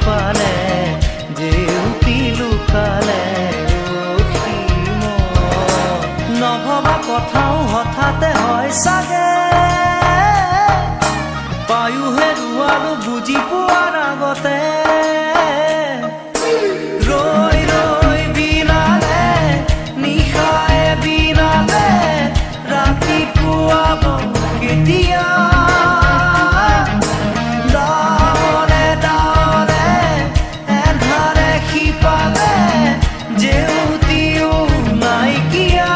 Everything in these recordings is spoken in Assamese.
শিপালে জেউতি লুকালে নভবা কথাও হঠাতে হয় চাগে পায়ো হেৰুৱালো বুজি পোৱাৰ আগতে ৰৈ ৰৈ বিনালে নিশায়ে বিনালে ৰাতিপুৱাব কেতিয়া ডাৱৰে ডাৱৰে এন্ধাৰে শিপালে জেউতিও নাইকিয়া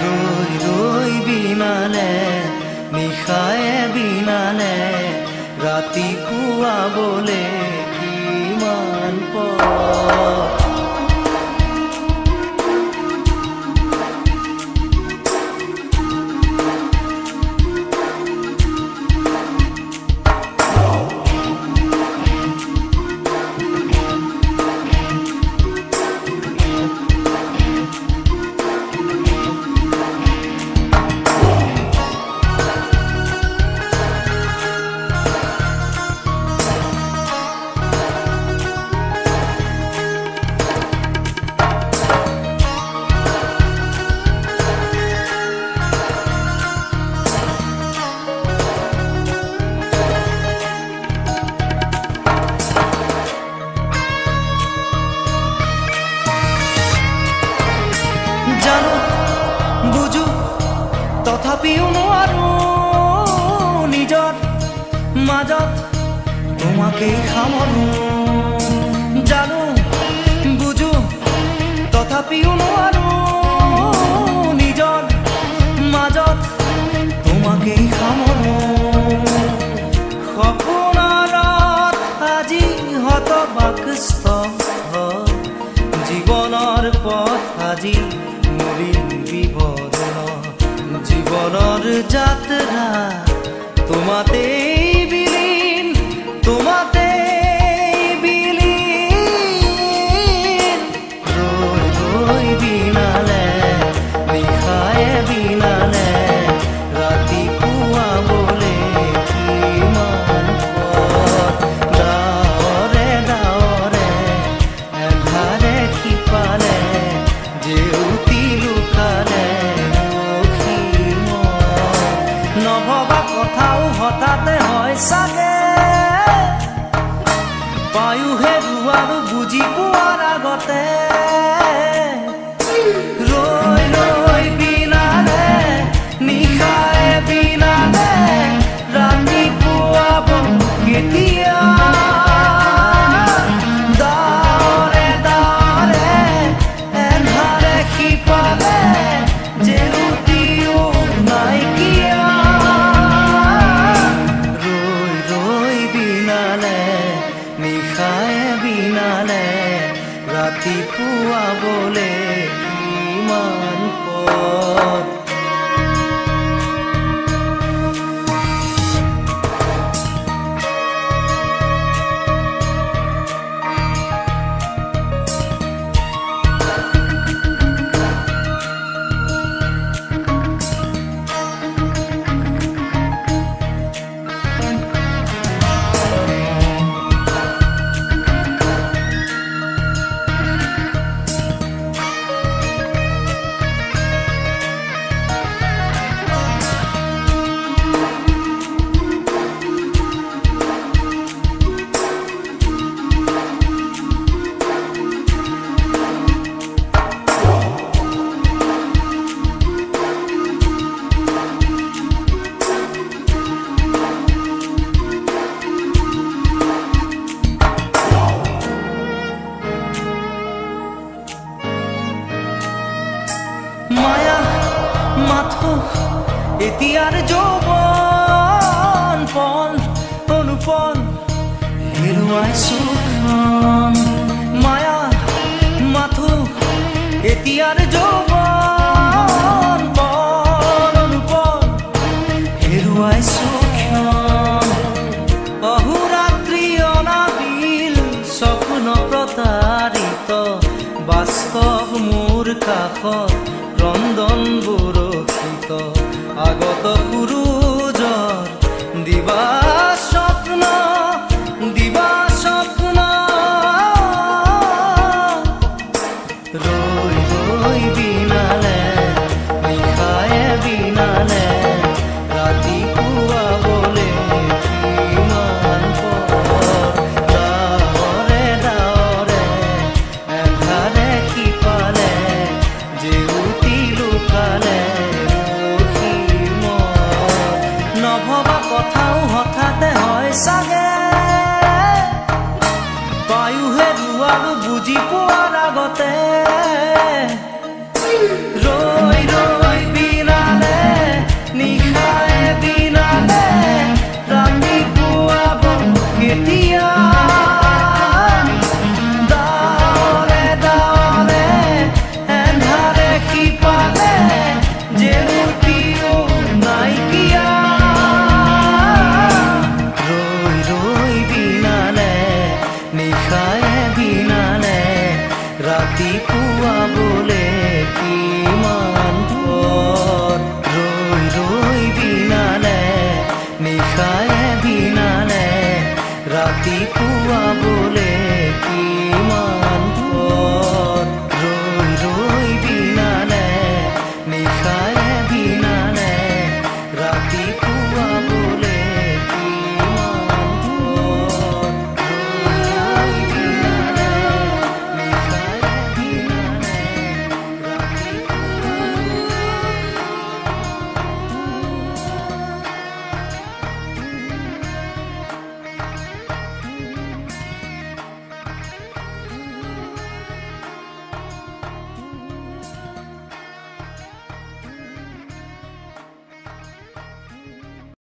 ৰৈ ৰৈ বিনালে নিশায়ে বিনালে ৰাতিপুৱাবলে কিমান পৰ জানো বুঝো তথাপিও নোৱাৰো নিজৰ মাজত তোমাকেই সামৰো জানো বুঝো তথাপিও নোৱাৰো নিজৰ মাজত তোমাকেই সামৰো সপোনত আজি হতবাকস্থ জীৱনৰ পথ আজি জীবনৰ যাত্ৰা তোমাতেই বিলীন তোমাতেই বিলীন ৰৈ ৰৈ বিনালে নিশায়ে বিনালে ৰাতিপুৱাবলে কিমান পথ ডাৱৰে ডাৱৰে এন্ধাৰে শিপালে জেউতি লুকালে নভবা কথাও হঠাতে হয় চাগে পায়ো হেৰুৱালো বুজি পোৱাৰ আগতে ৰৈ ৰৈ বিনালে নিশায়ে বিনালে ৰাতিপুৱাব কেতিয়া ডাৱৰে ডাৱৰে এন্ধাৰে শিপালে জেউতিও নাইকিয়া নিশায়ে বিনালে ৰাতিপুৱাবলে কিমান পথ মায়া মাথো এতিয়াৰ যৌৱন পন অনুপন হেৰুৱাইছো মায়া মাথো এতিয়াৰ যৌৱন পন অনুপন হেৰুৱাইছো অহোৰাত্ৰি অনাবিল স্বপ্ন প্ৰতাৰিত বাস্তৱ মোৰ কাষত ক্ৰন্দন বৰষিত আগত সূৰুজৰ দিবা স্বপ্ন ৰৈ বিনালে নিশায়ে বিনালে ৰাতিপুৱা বোলে কিমান পৰ ৰৈ ৰৈ বিনালে নিশায়ে বিনালে ৰাতিপুৱা বোলে